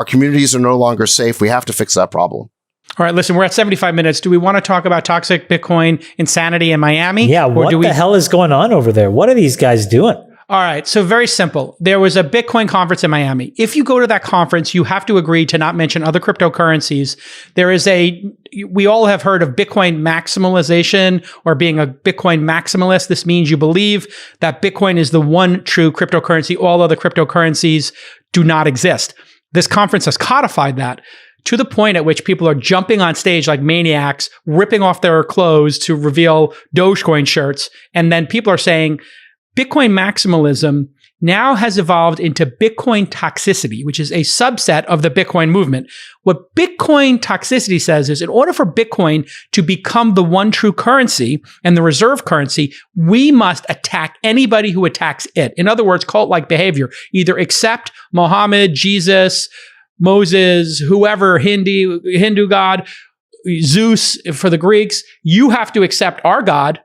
Our communities are no longer safe. We have to fix that problem. All right, listen, we're at 75 minutes. Do we want to talk about toxic Bitcoin insanity in Miami? Yeah, what the hell is going on over there? What are these guys doing? All right, so very simple. There was a Bitcoin conference in Miami. If you go to that conference, you have to agree to not mention other cryptocurrencies. We all have heard of Bitcoin maximalization or being a Bitcoin maximalist. This means you believe that Bitcoin is the one true cryptocurrency. All other cryptocurrencies do not exist. This conference has codified that to the point at which people are jumping on stage like maniacs, ripping off their clothes to reveal Dogecoin shirts. And then people are saying, Bitcoin maximalism now has evolved into Bitcoin toxicity, which is a subset of the Bitcoin movement. What Bitcoin toxicity says is in order for Bitcoin to become the one true currency and the reserve currency, we must attack anybody who attacks it. In other words, cult-like behavior. Either accept Muhammad, Jesus, Moses, whoever, Hindu god, Zeus for the Greeks. You have to accept our God,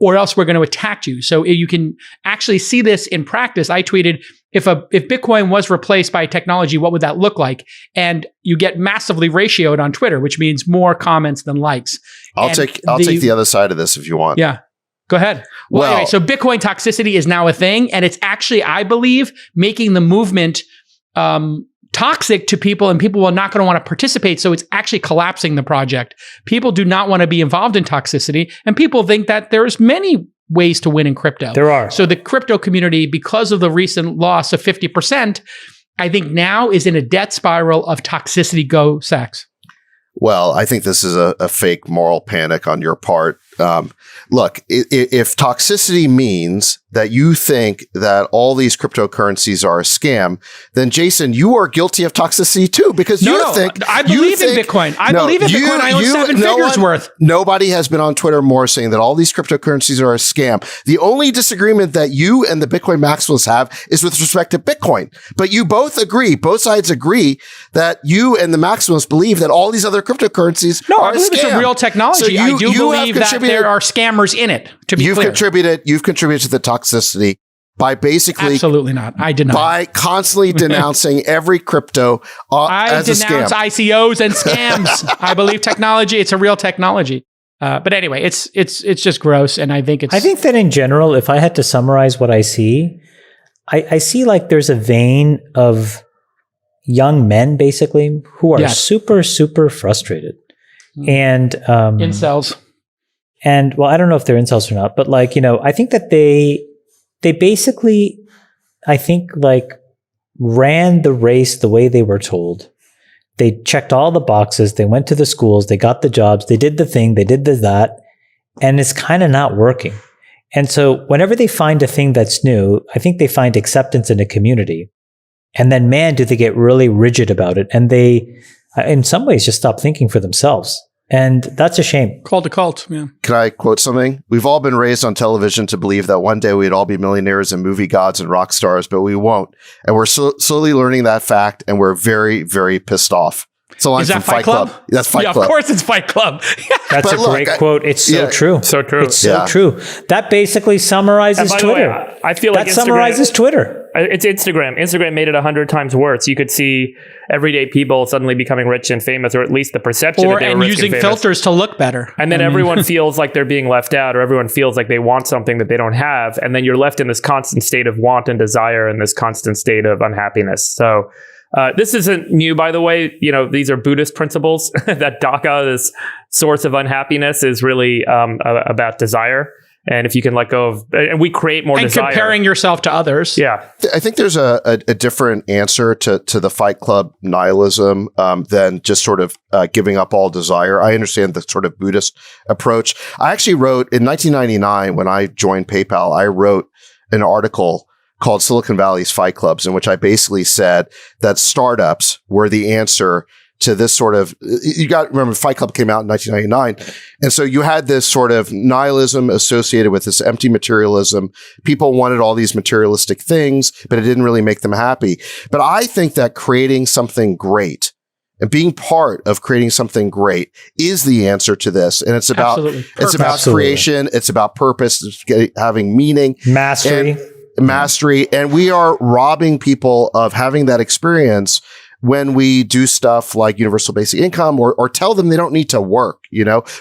or else we're going to attack you. So you can actually see this in practice. I tweeted, if Bitcoin was replaced by technology, what would that look like? And you get massively ratioed on Twitter, which means more comments than likes. I'll take the other side of this if you want. Yeah, go ahead. Well, anyway, so Bitcoin toxicity is now a thing, and it's actually, I believe, making the movement toxic to people, and people are not going to want to participate. So it's actually collapsing the project. People do not want to be involved in toxicity, and people think that there's many ways to win in crypto. There are. So the crypto community, because of the recent loss of 50%, I think now is in a debt spiral of toxicity. Go, Sacks. Well, I think this is a fake moral panic on your part. Look, if toxicity means that you think that all these cryptocurrencies are a scam, then Jason, you are guilty of toxicity too, because I believe in Bitcoin. I believe in Bitcoin. I own 7 figures worth. Nobody has been on Twitter more saying that all these cryptocurrencies are a scam. The only disagreement that you and the Bitcoin maximalists have is with respect to Bitcoin. But you both sides agree that you and the maximalists believe that all these other cryptocurrencies are a scam. I believe it's a real technology. So I do believe that there are scammers in it, to be clear. You've contributed to the toxicity by basically... Absolutely not. I deny. By constantly denouncing every crypto as a scam. I denounce ICOs and scams. I believe technology, it's a real technology. But anyway, it's just gross, and I think that in general, if I had to summarize what I see, I see like there's a vein of young men, basically, who are super, super frustrated. And... incels. And well, I don't know if they're incels or not, but like, I think that they basically, I think like ran the race the way they were told. They checked all the boxes. They went to the schools. They got the jobs. They did the thing. They did that. And it's kind of not working. And so whenever they find a thing that's new, I think they find acceptance in a community. And then, man, do they get really rigid about it. And they, in some ways, just stop thinking for themselves. And that's a shame. Call to cult, yeah. Can I quote something? We've all been raised on television to believe that one day we'd all be millionaires and movie gods and rock stars, but we won't. And we're slowly learning that fact, and we're very, very pissed off. It's a line from Fight Club. That's Fight Club. Of course it's Fight Club. That's a great quote. It's so true. So true. It's so true. That basically summarizes Twitter. I feel like that summarizes Twitter. It's Instagram. Instagram made it 100 times worse. You could see everyday people suddenly becoming rich and famous, or at least the perception that they were rich and famous. And using filters to look better. And then everyone feels like they're being left out, or everyone feels like they want something that they don't have. And then you're left in this constant state of want and desire and this constant state of unhappiness. So this isn't new, by the way. These are Buddhist principles that dukkha, this source of unhappiness, is really about desire. And if you can let go of, and we create more desire. And comparing yourself to others. Yeah. I think there's a different answer to the Fight Club nihilism than just sort of giving up all desire. I understand the sort of Buddhist approach. I actually wrote in 1999, when I joined PayPal, I wrote an article called Silicon Valley's Fight Clubs, in which I basically said that startups were the answer to this sort of, remember Fight Club came out in 1999. And so you had this sort of nihilism associated with this empty materialism. People wanted all these materialistic things, but it didn't really make them happy. But I think that creating something great and being part of creating something great is the answer to this. And it's about, creation. It's about purpose. It's having meaning. Mastery. And we are robbing people of having that experience when we do stuff like universal basic income or tell them they don't need to work.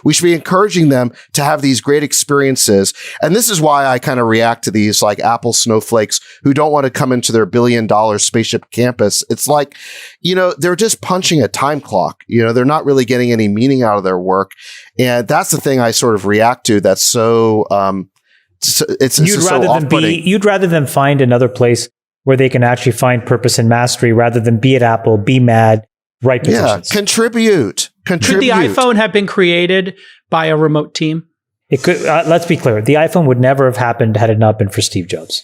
We should be encouraging them to have these great experiences. And this is why I kind of react to these like Apple snowflakes who don't want to come into their $1 billion spaceship campus. It's like, they're just punching a time clock. They're not really getting any meaning out of their work. And that's the thing I sort of react to. That's so, you'd rather than find another place where they can actually find purpose and mastery rather than be at Apple, be mad, write petitions. Yeah, contribute. Could the iPhone have been created by a remote team? It could. Let's be clear. The iPhone would never have happened had it not been for Steve Jobs.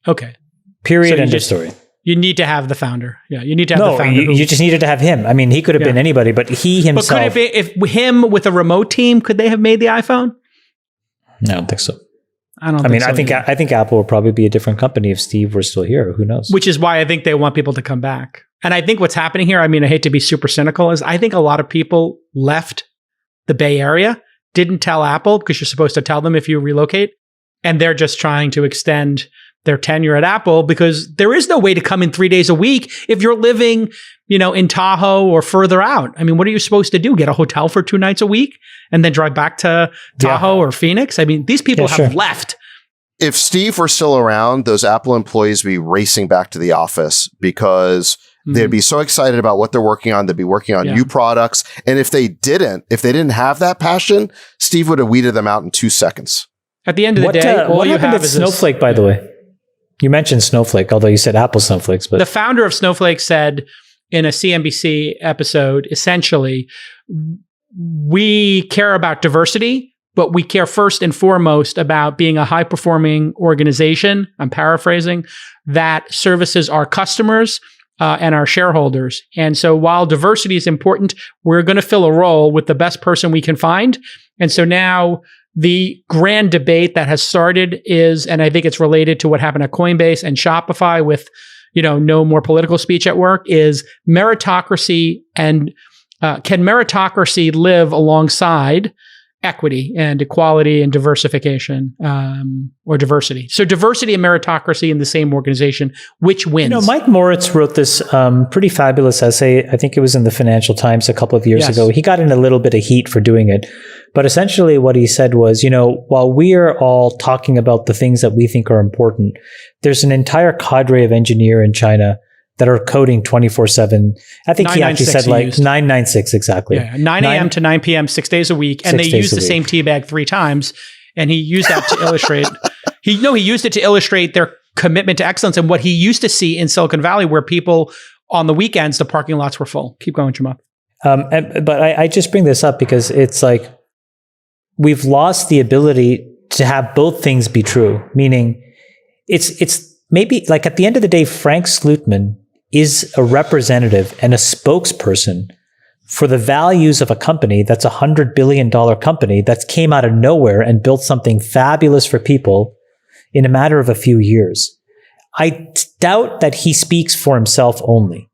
Okay. Period. End of story. You need to have the founder. Yeah, you need to have the founder. You just needed to have him. I mean, he could have been anybody, but he himself. But could it be, if him with a remote team, could they have made the iPhone? No, I don't think so. I think Apple would probably be a different company if Steve were still here. Who knows? Which is why I think they want people to come back. And I think what's happening here, I hate to be super cynical, is I think a lot of people left the Bay Area, didn't tell Apple, because you're supposed to tell them if you relocate, and they're just trying to extend their tenure at Apple because there is no way to come in 3 days a week if you're living, in Tahoe or further out. What are you supposed to do? Get a hotel for 2 nights a week and then drive back to Tahoe or Phoenix? These people have left. If Steve were still around, those Apple employees would be racing back to the office because they'd be so excited about what they're working on. They'd be working on new products. And if they didn't have that passion, Steve would have weeded them out in 2 seconds. At the end of the day, what happened at Snowflake, by the way? You mentioned Snowflake, although you said Apple Snowflakes. But the founder of Snowflake said in a CNBC episode, essentially, we care about diversity, but we care first and foremost about being a high-performing organization, I'm paraphrasing, that services our customers and our shareholders. And so while diversity is important, we're going to fill a role with the best person we can find. And so now the grand debate that has started is, and I think it's related to what happened at Coinbase and Shopify with, no more political speech at work, is meritocracy and can meritocracy live alongside equity and equality and diversification or diversity? So diversity and meritocracy in the same organization, which wins? Mike Moritz wrote this pretty fabulous essay. I think it was in the Financial Times a couple of years ago. He got in a little bit of heat for doing it. But essentially what he said was, while we are all talking about the things that we think are important, there's an entire cadre of engineers in China that are coding 24/7. I think he actually said 996 exactly. Yeah, 9 a.m. to 9 p.m., 6 days a week. And they use the same tea bag 3 times. And he used that to illustrate, he used it to illustrate their commitment to excellence and what he used to see in Silicon Valley, where people on the weekends, the parking lots were full. Keep going, Chamath. But I just bring this up because it's like, we've lost the ability to have both things be true. Meaning it's maybe like at the end of the day, Frank Slootman is a representative and a spokesperson for the values of a company that's $100 billion company that came out of nowhere and built something fabulous for people in a matter of a few years. I doubt that he speaks for himself only.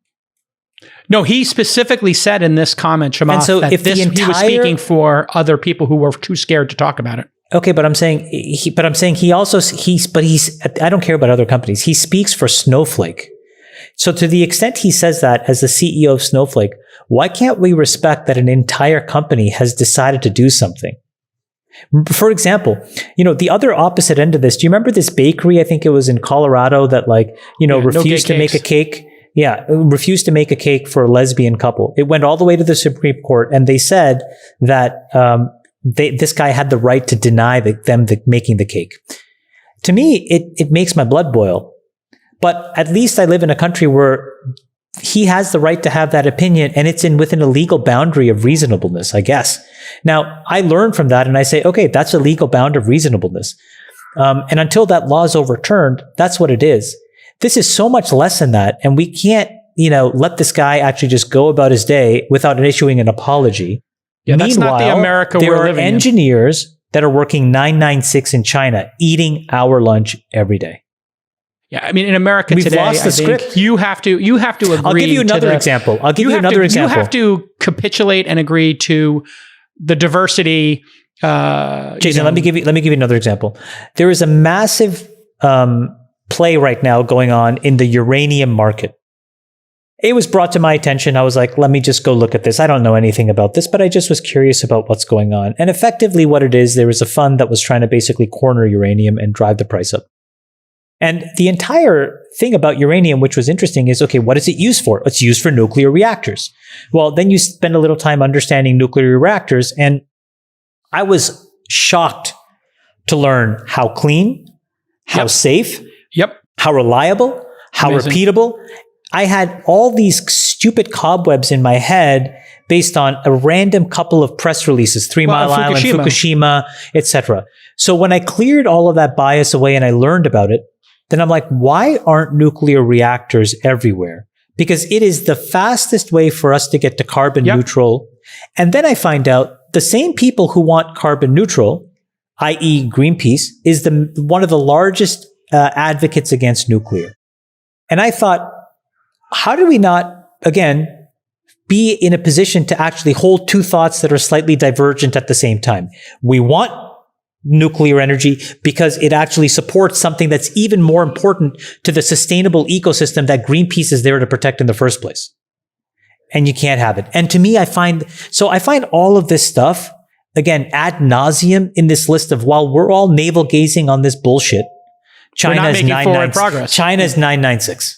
No, he specifically said in this comment, Chamath, that he was speaking for other people who were too scared to talk about it. Okay, but I'm saying I don't care about other companies. He speaks for Snowflake. So to the extent he says that as the CEO of Snowflake, why can't we respect that an entire company has decided to do something? For example, the other opposite end of this, do you remember this bakery? I think it was in Colorado that refused to make a cake. Yeah, refused to make a cake for a lesbian couple. It went all the way to the Supreme Court, and they said that this guy had the right to deny them making the cake. To me, it makes my blood boil. But at least I live in a country where he has the right to have that opinion, and it's within a legal boundary of reasonableness, I guess. Now, I learn from that, and I say, okay, that's a legal bound of reasonableness. And until that law is overturned, that's what it is. This is so much less than that, and we can't, let this guy actually just go about his day without issuing an apology. Yeah, that's not the America we're living in. There are engineers that are working 996 in China, eating our lunch every day. Yeah, in America We've today, lost the script. You have to agree. I'll give you another example. You have to capitulate and agree to the diversity. Jason, let me give you another example. There is a massive play right now going on in the uranium market. it was brought to my attention. I was like, let me just go look at this. I don't know anything about this, but I just was curious about what's going on. And effectively what it is, there was a fund that was trying to basically corner uranium and drive the price up. And the entire thing about uranium, which was interesting, is, okay, what is it used for? It's used for nuclear reactors. Well, then you spend a little time understanding nuclear reactors, and I was shocked to learn how clean, how safe, how reliable, how repeatable. I had all these stupid cobwebs in my head based on a random couple of press releases, 3 Mile Island, Fukushima, etc. So when I cleared all of that bias away and I learned about it, then I'm like, why aren't nuclear reactors everywhere? Because it is the fastest way for us to get to carbon neutral. And then I find out the same people who want carbon neutral, i.e. Greenpeace, is one of the largest advocates against nuclear. And I thought, how do we not, again, be in a position to actually hold two thoughts that are slightly divergent at the same time? We want nuclear energy because it actually supports something that's even more important to the sustainable ecosystem that Greenpeace is there to protect in the first place. And you can't have it. And to me, I find all of this stuff, again, ad nauseum in this list of, while we're all navel gazing on this bullshit, China's 996.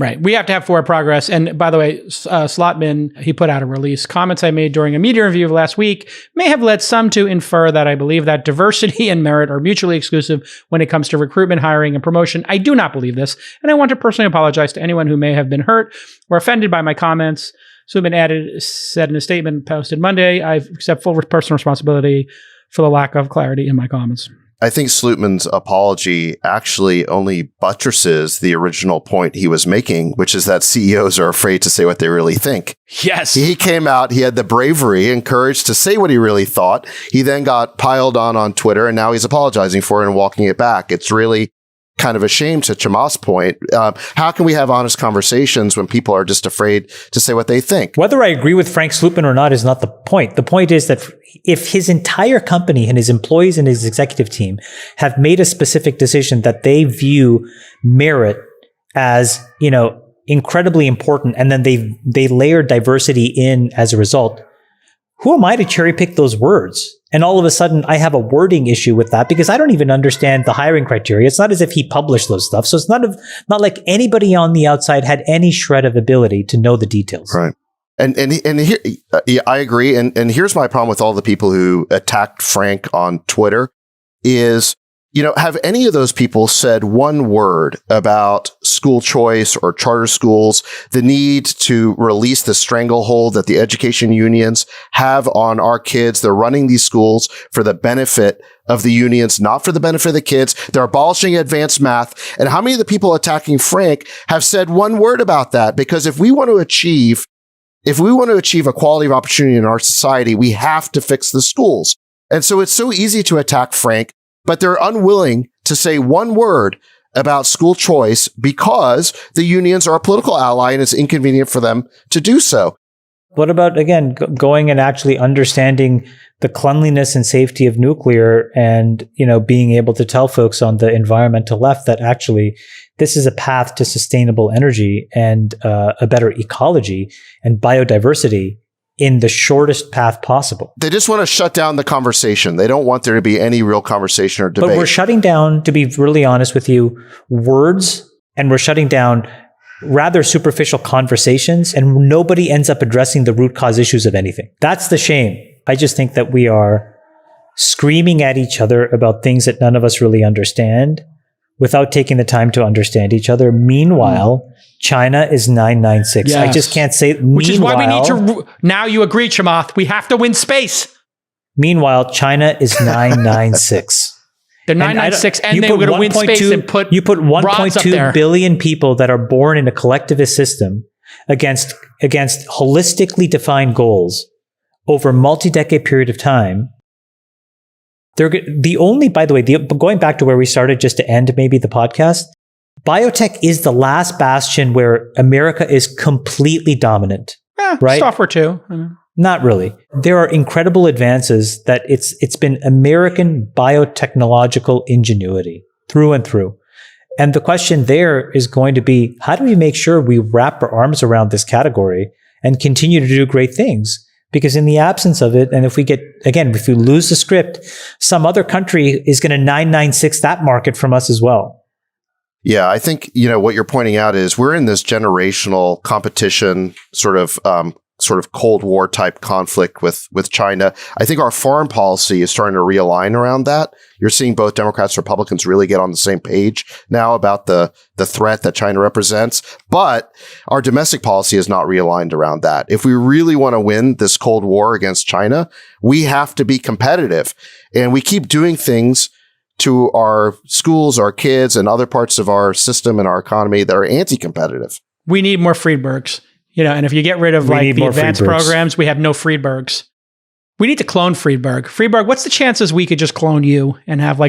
Right. We have to have forward progress. And by the way, Slotman, he put out a release. Comments I made during a media review of last week may have led some to infer that I believe that diversity and merit are mutually exclusive when it comes to recruitment, hiring, and promotion. I do not believe this. And I want to personally apologize to anyone who may have been hurt or offended by my comments. Slotman said in a statement posted Monday, I accept full personal responsibility for the lack of clarity in my comments. I think Slutman's apology actually only buttresses the original point he was making, which is that CEOs are afraid to say what they really think. Yes. He came out, he had the bravery and courage to say what he really thought. He then got piled on Twitter, and now he's apologizing for it and walking it back. It's really kind of a shame, to Chamath's point. How can we have honest conversations when people are just afraid to say what they think? Whether I agree with Frank Slootman or not is not the point. The point is that if his entire company and his employees and his executive team have made a specific decision that they view merit as, incredibly important, and then they layer diversity in as a result, who am I to cherry pick those words? And all of a sudden, I have a wording issue with that because I don't even understand the hiring criteria. It's not as if he published those stuff. So it's not like anybody on the outside had any shred of ability to know the details. Right. And here, I agree. And here's my problem with all the people who attacked Frank on Twitter is, have any of those people said one word about school choice or charter schools, the need to release the stranglehold that the education unions have on our kids? They're running these schools for the benefit of the unions, not for the benefit of the kids. They're abolishing advanced math. And how many of the people attacking Frank have said one word about that? Because if we want to achieve equality of opportunity in our society, we have to fix the schools. And so it's so easy to attack Frank, but they're unwilling to say one word about school choice because the unions are a political ally and it's inconvenient for them to do so. What about, again, going and actually understanding the cleanliness and safety of nuclear and, being able to tell folks on the environmental left that actually this is a path to sustainable energy and a better ecology and biodiversity in the shortest path possible. They just want to shut down the conversation. They don't want there to be any real conversation or debate. But we're shutting down, to be really honest with you, words, and we're shutting down rather superficial conversations, and nobody ends up addressing the root cause issues of anything. That's the shame. I just think that we are screaming at each other about things that none of us really understand without taking the time to understand each other. Meanwhile, China is 996. Yes. I just can't say. Which is why we need to. Now you agree, Chamath. We have to win space. Meanwhile, China is 996. They're 996, and they were going to win space and put. You put 1.2 billion people that are born in a collectivist system against holistically defined goals over a multi-decade period of time. They're by the way, going back to where we started, just to end maybe the podcast, biotech is the last bastion where America is completely dominant. Right? Software too. Not really. There are incredible advances that it's been American biotechnological ingenuity through and through. and the question there is going to be, how do we make sure we wrap our arms around this category and continue to do great things? Because in the absence of it, and if we lose the script, some other country is going to 996 that market from us as well. Yeah, I think, what you're pointing out is we're in this generational competition, sort of Cold War type conflict with China. I think our foreign policy is starting to realign around that. You're seeing both Democrats and Republicans really get on the same page now about the threat that China represents. But our domestic policy is not realigned around that. If we really want to win this Cold War against China, we have to be competitive. And we keep doing things to our schools, our kids, and other parts of our system and our economy that are anti-competitive. We need more Friedbergs. And if you get rid of the advanced programs, we have no Friedbergs. We need to clone Friedberg. Friedberg, what's the chances we could just clone you and have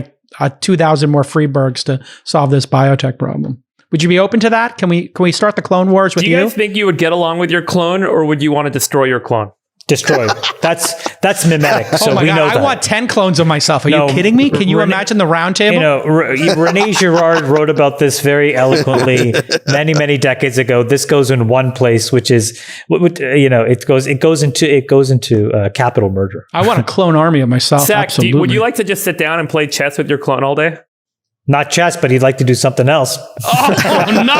2,000 more Friedbergs to solve this biotech problem? Would you be open to that? Can we start the clone wars with you? Do you guys think you would get along with your clone, or would you want to destroy your clone? Destroyed. That's mimetic. So oh my we God, know that. I want 10 clones of myself. Are you kidding me? Can you imagine the round table? Rene Girard wrote about this very eloquently many, many decades ago. This goes in one place, which is, it goes into capital murder. I want a clone army of myself. Sacks, absolutely. would you like to just sit down and play chess with your clone all day? Not chess, but he'd like to do something else. Oh, no.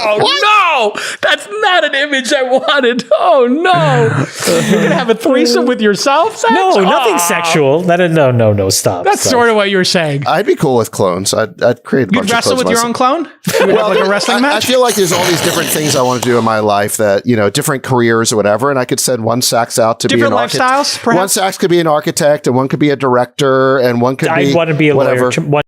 Oh, no. That's not an image I wanted. Oh, no. You're going to have a threesome with yourself, Sacks? No, nothing sexual. No, stop. That's sort of what you were saying. I'd be cool with clones. I'd create a bunch of clones. You'd wrestle with your own clone? Well, like a wrestling match? I feel like there's all these different things I want to do in my life that, different careers or whatever. And I could send one Sacks out to different be an architect. Lifestyles, perhaps? One Sacks could be an architect, and one could be a director, and one could be I want to be a whatever. lawyer.